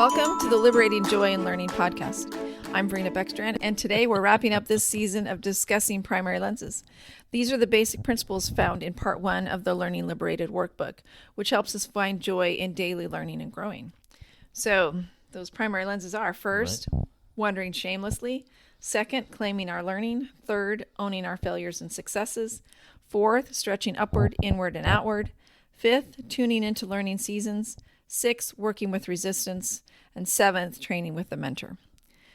Welcome to the Liberating Joy and Learning podcast. I'm Verena Beckstrand, and today we're wrapping up this season of discussing primary lenses. These are the basic principles found in part 1 of the Learning Liberated workbook, which helps us find joy in daily learning and growing. So those primary lenses are, first, wondering shamelessly; second, claiming our learning; third, owning our failures and successes; fourth, stretching upward, inward, and outward; fifth, tuning into learning seasons; sixth, working with resistance; and seventh, training with a mentor.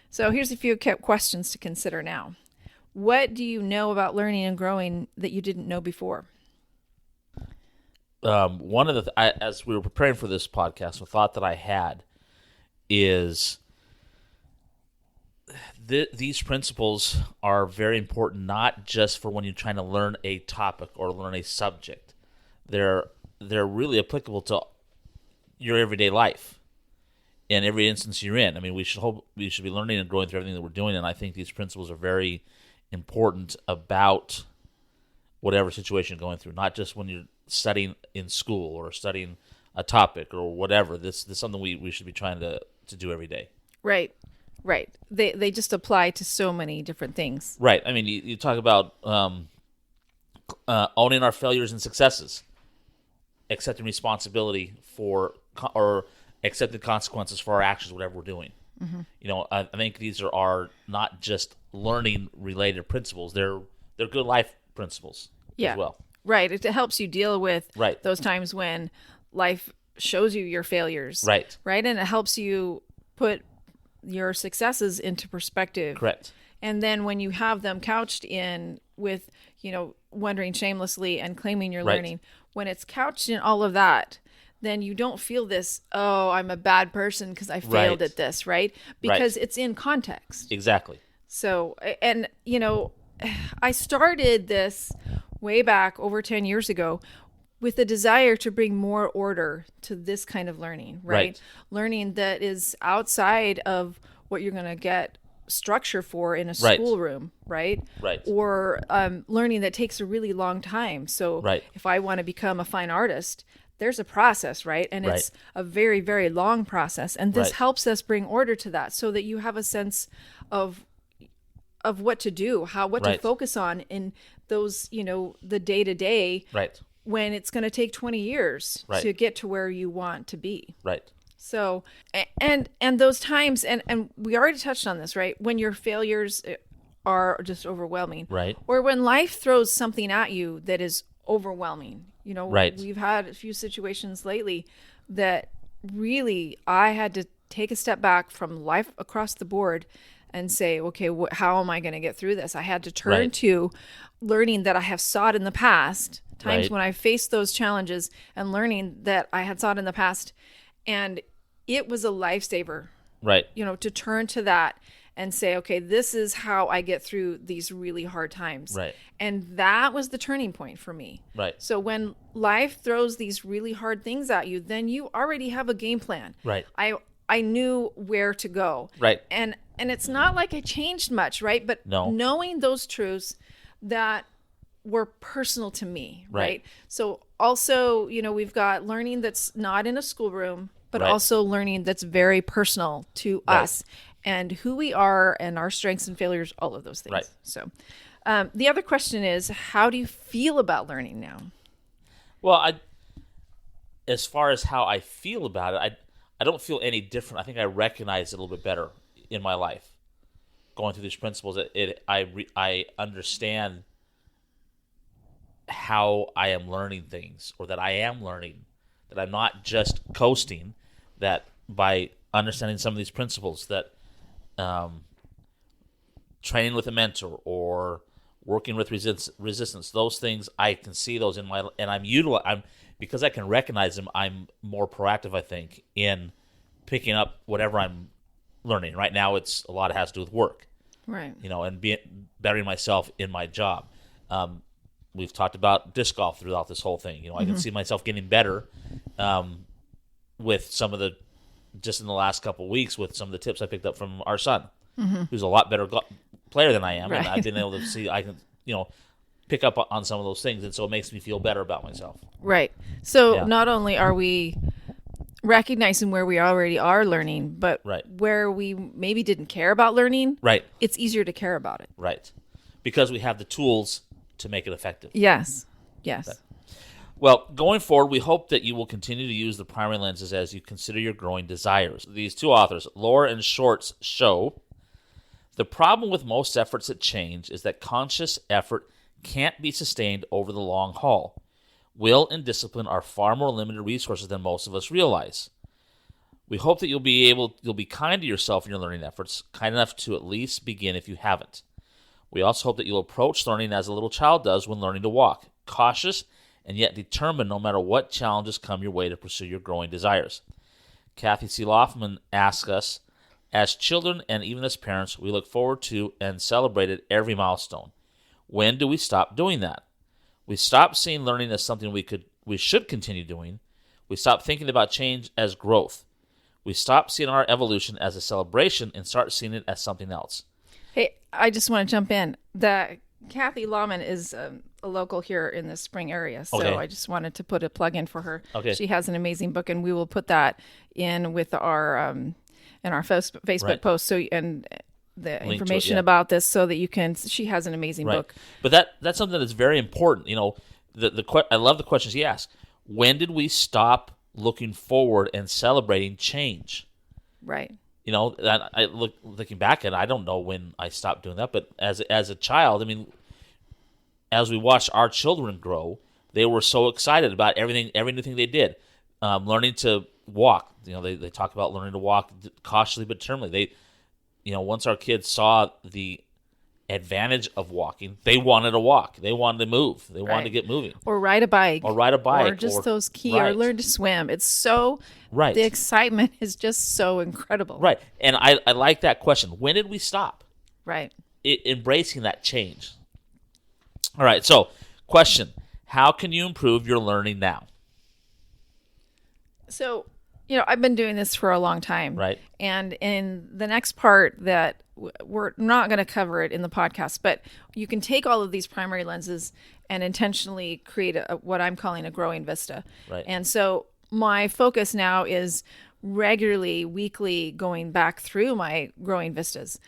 So here's a few questions to consider now. What do you know about learning and growing that you didn't know before? One of the as we were preparing for this podcast, a thought that I had is these principles are very important, not just for when you're trying to learn a topic or learn a subject. They're really applicable to your everyday life in every instance you're in. I mean, we should be learning and growing through everything that we're doing, and I think these principles are very important about whatever situation you're going through, not just when you're studying in school or studying a topic or whatever. This is something we should be trying to do every day. Right. They just apply to so many different things. Right. I mean, you talk about owning our failures and successes, accepting responsibility for or accepting consequences for our actions, whatever we're doing. Mm-hmm. You know, I think these are not just learning-related principles. They're good life principles as well. Right. It helps you deal with those times when life shows you your failures. Right. And it helps you put your successes into perspective. Correct. And then when you have them couched in with, wondering shamelessly and claiming your learning, when it's couched in all of that, then you don't feel this, I'm a bad person because I failed at this, right? Because it's in context. Exactly. So, and, I started this way back over 10 years ago with a desire to bring more order to this kind of learning, right? Learning that is outside of what you're going to get structure for in a schoolroom, right? Or learning that takes a really long time. So if I want to become a fine artist, there's a process, right? And it's a very, very long process. And this helps us bring order to that so that you have a sense of what to do, what to focus on in those, the day-to-day when it's going to take 20 years to get to where you want to be. So, and those times, and we already touched on this, right? When your failures are just overwhelming. Or when life throws something at you that is overwhelming. We've had a few situations lately that really I had to take a step back from life across the board and say, okay, how am I going to get through this? I had to turn to learning that I have sought in the past, times when I faced those challenges, and learning that I had sought in the past. And it was a lifesaver, to turn to that and say, okay, this is how I get through these really hard times. And that was the turning point for me. So when life throws these really hard things at you, then you already have a game plan. I knew where to go. And it's not like I changed much, but knowing those truths that were personal to me, So also, we've got learning that's not in a schoolroom, but also learning that's very personal to us and who we are and our strengths and failures, all of those things. So the other question is, how do you feel about learning now? Well, as far as how I feel about it, I don't feel any different. I think I recognize it a little bit better in my life. Going through these principles, I understand how I am learning things, or that I am learning, that I'm not just coasting, that by understanding some of these principles, that training with a mentor or working with resistance, those things, I can see those in my, and I'm because I can recognize them, I'm more proactive, I think, in picking up whatever I'm learning. Right now, it's a lot has to do with work, and bettering myself in my job. We've talked about disc golf throughout this whole thing. I can see myself getting better with some of the, just in the last couple of weeks, with some of the tips I picked up from our son, who's a lot better player than I am, and I've been able to see I can, pick up on some of those things, and so it makes me feel better about myself. So not only are we recognizing where we already are learning, but Right. where we maybe didn't care about learning, Right. it's easier to care about it. Right. Because we have the tools to make it effective. Yes. Yes. Well, going forward, we hope that you will continue to use the primary lenses as you consider your growing desires. These two authors, Laura and Shorts, show the problem with most efforts at change is that conscious effort can't be sustained over the long haul. Will and discipline are far more limited resources than most of us realize. We hope that you'll be kind to yourself in your learning efforts, kind enough to at least begin if you haven't. We also hope that you'll approach learning as a little child does when learning to walk, cautious and yet determined no matter what challenges come your way to pursue your growing desires. Kathy C. Loffman asks us, as children and even as parents, we look forward to and celebrate at every milestone. When do we stop doing that? We stop seeing learning as something we should continue doing. We stop thinking about change as growth. We stop seeing our evolution as a celebration and start seeing it as something else. Hey, I just want to jump in. Kathy Lawman is a local here in the Spring area, so Okay. I just wanted to put a plug in for her. Okay. She has an amazing book, and we will put that in with our in our Facebook Right. post. So and the to it, information yeah. about this, so that you can. She has an amazing book. But that's something that's very important. I love the questions he asked. When did we stop looking forward and celebrating change? Right. Looking back at it, I don't know when I stopped doing that, but as a child, I mean, as we watched our children grow, they were so excited about every new thing they did. Learning to walk, they talk about learning to walk cautiously but determinedly. Once our kids saw the advantage of walking, they wanted to walk. They wanted to move. They wanted to get moving. Or ride a bike. Or just those key, right. or learn to swim. It's so, Right. the excitement is just so incredible. Right. And I like that question. When did we stop Right. embracing that change? All right. So, question. How can you improve your learning now? So, I've been doing this for a long time. Right. And in the next part that we're not going to cover it in the podcast, but you can take all of these primary lenses and intentionally create what I'm calling a growing vista. Right. And so my focus now is regularly, weekly, going back through my growing vistas,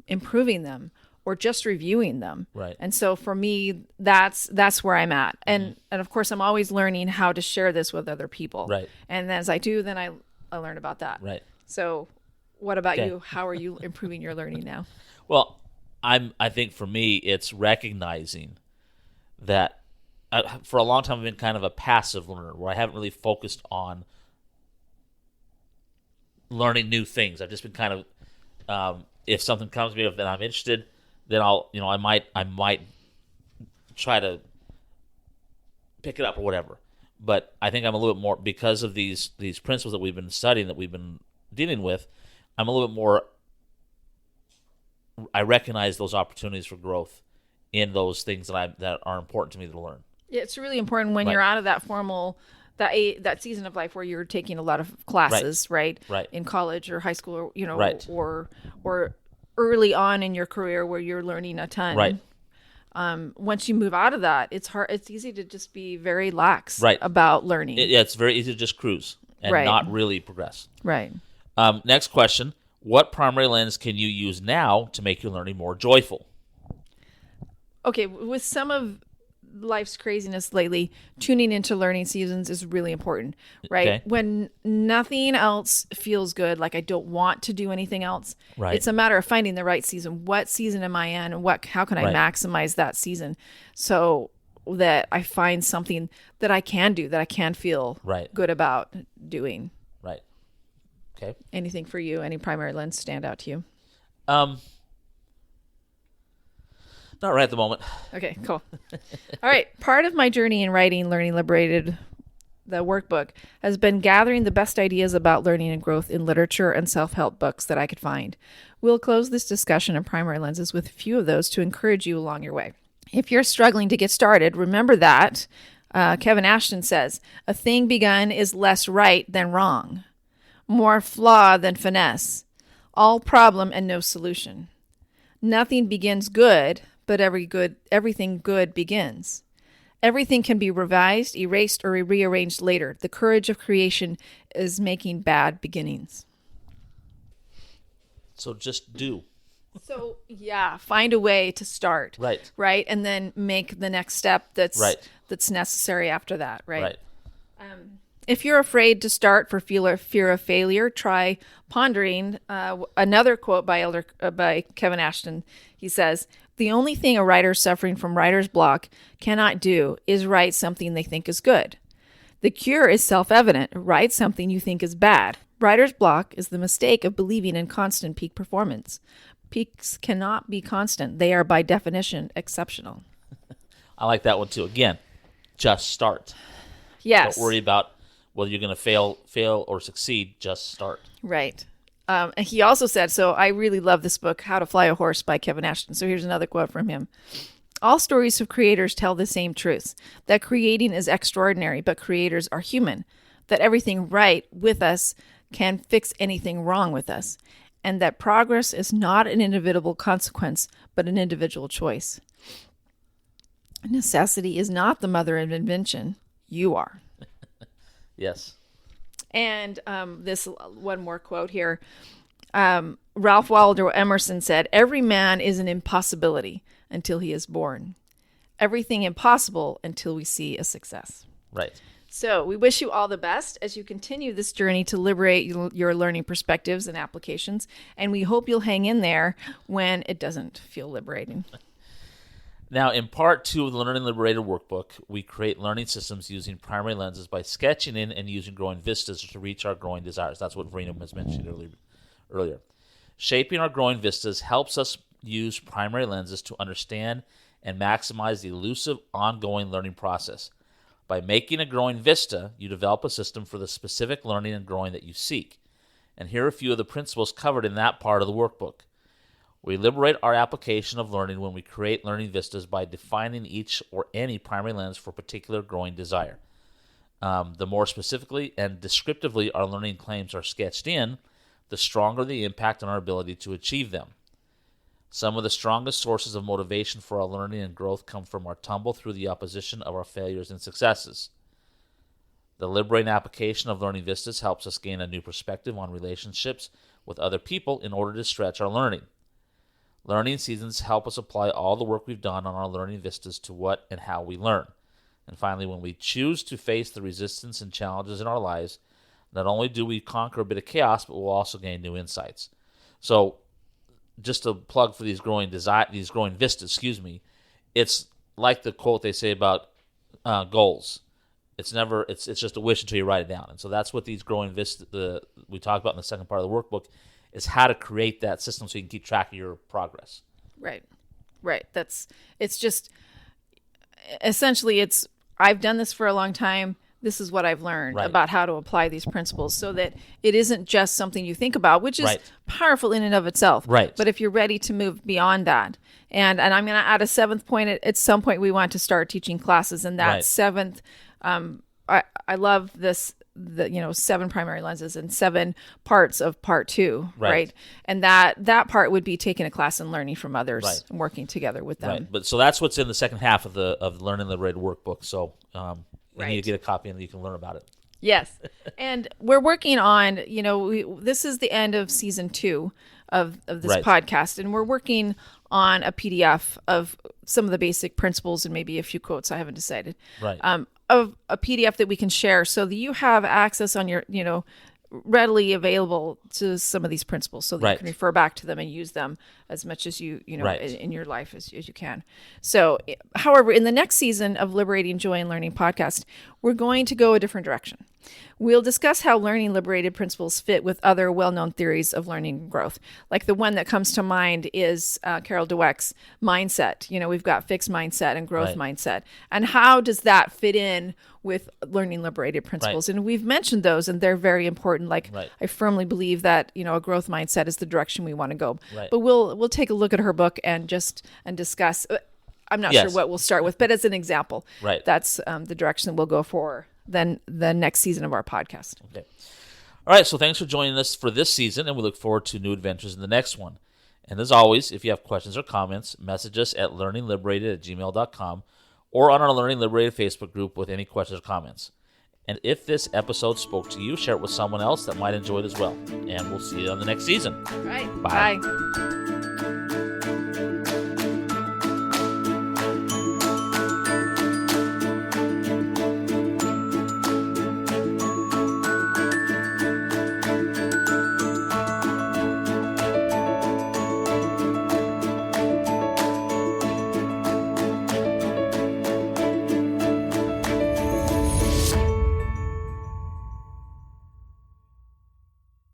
improving them, or just reviewing them. Right. And so for me, that's where I'm at. And of course, I'm always learning how to share this with other people. Right. And as I do, then I learn about that. Right. So what about Okay. you? How are you improving your learning now? Well, I think for me, it's recognizing that for a long time I've been kind of a passive learner where I haven't really focused on learning new things. I've just been kind of, if something comes to me that I'm interested, then I might try to pick it up or whatever. But I think I'm a little bit more, because of these principles that we've been studying, that we've been dealing with, I'm a little bit more, I recognize those opportunities for growth in those things that are important to me to learn. Yeah, it's really important when Right. you're out of that formal, that season of life where you're taking a lot of classes, right? Right. In college or high school, or Right. or early on in your career where you're learning a ton. Right. Once you move out of that, it's hard. It's easy to just be very lax Right. about learning. It's very easy to just cruise and Right. not really progress. Right. Next question. What primary lens can you use now to make your learning more joyful? Okay, with some of life's craziness lately, tuning into learning seasons is really important, right? Okay. When nothing else feels good, like I don't want to do anything else, Right. it's a matter of finding the right season. What season am I in, and how can I Right. maximize that season so that I find something that I can do, that I can feel Right. good about doing. Right. Okay. Anything for you? Any primary lens stand out to you? Not right at the moment. Okay, cool. All right. Part of my journey in writing Learning Liberated, the workbook, has been gathering the best ideas about learning and growth in literature and self-help books that I could find. We'll close this discussion of primary lenses with a few of those to encourage you along your way. If you're struggling to get started, remember that Kevin Ashton says, "A thing begun is less right than wrong, more flaw than finesse, all problem and no solution. Nothing begins good, but everything good begins. Everything can be revised, erased, or rearranged later. The courage of creation is making bad beginnings. So just do. So, yeah, find a way to start. Right. Right? And then make the next step that's necessary after that, right? Right. If you're afraid to start for fear of failure, try pondering another quote by Kevin Ashton. He says, "The only thing a writer suffering from writer's block cannot do is write something they think is good. The cure is self-evident. Write something you think is bad. Writer's block is the mistake of believing in constant peak performance. Peaks cannot be constant. They are by definition exceptional." I like that one too. Again, just start. Yes. Don't worry about whether you're going to fail or succeed. Just start. Right. And he also said, so I really love this book, How to Fly a Horse by Kevin Ashton. So here's another quote from him. "All stories of creators tell the same truth, that creating is extraordinary, but creators are human, that everything right with us can fix anything wrong with us, and that progress is not an inevitable consequence, but an individual choice. Necessity is not the mother of invention. You are." Yes. And this one more quote here. Ralph Waldo Emerson said, "Every man is an impossibility until he is born. Everything impossible until we see a success." Right. So we wish you all the best as you continue this journey to liberate your learning perspectives and applications. And we hope you'll hang in there when it doesn't feel liberating. Now, in part 2 of the Learning Liberated workbook, we create learning systems using primary lenses by sketching in and using growing vistas to reach our growing desires. That's what Verena was mentioning earlier. Shaping our growing vistas helps us use primary lenses to understand and maximize the elusive, ongoing learning process. By making a growing vista, you develop a system for the specific learning and growing that you seek. And here are a few of the principles covered in that part of the workbook. We liberate our application of learning when we create learning vistas by defining each or any primary lens for a particular growing desire. The more specifically and descriptively our learning claims are sketched in, the stronger the impact on our ability to achieve them. Some of the strongest sources of motivation for our learning and growth come from our tumble through the opposition of our failures and successes. The liberating application of learning vistas helps us gain a new perspective on relationships with other people in order to stretch our learning. Learning seasons help us apply all the work we've done on our learning vistas to what and how we learn. And finally, when we choose to face the resistance and challenges in our lives, not only do we conquer a bit of chaos, but we'll also gain new insights. So, just a plug for these growing vistas, it's like the quote they say about goals. It's just a wish until you write it down. And so that's what these growing vistas we talk about in the second part of the workbook, is how to create that system so you can keep track of your progress. Right. It's just, essentially I've done this for a long time. This is what I've learned about how to apply these principles so that it isn't just something you think about, which is powerful in and of itself. Right. But if you're ready to move beyond that, and I'm going to add a seventh point, at some point we want to start teaching classes, and that seventh, I love this, 7 primary lenses and 7 parts of part 2, right? And that part would be taking a class and learning from others and working together with them. Right. But so that's what's in the second half of the Learning Liberated workbook. So you need to get a copy and you can learn about it. Yes. And we're working on, this is the end of season 2 of this podcast, and we're working on a PDF of some of the basic principles and maybe a few quotes. I haven't decided. Right. Of a PDF that we can share so that you have access on your, readily available to some of these principles so that you can refer back to them and use them as much as you in your life as you can. So, however, in the next season of Liberating Joy and Learning podcast, we're going to go a different direction. We'll discuss how learning liberated principles fit with other well-known theories of learning and growth. Like the one that comes to mind is Carol Dweck's mindset. We've got fixed mindset and growth mindset. And how does that fit in with learning liberated principles? And we've mentioned those, and they're very important. I firmly believe that, a growth mindset is the direction we want to go. But we'll take a look at her book and discuss. I'm not sure what we'll start with, but as an example, that's the direction we'll go for then the next season of our podcast. Okay. All right. So thanks for joining us for this season, and we look forward to new adventures in the next one. And as always, if you have questions or comments, message us at learningliberated@gmail.com, or on our Learning Liberated Facebook group with any questions or comments. And if this episode spoke to you, share it with someone else that might enjoy it as well. And we'll see you on the next season. All right. Bye. Bye.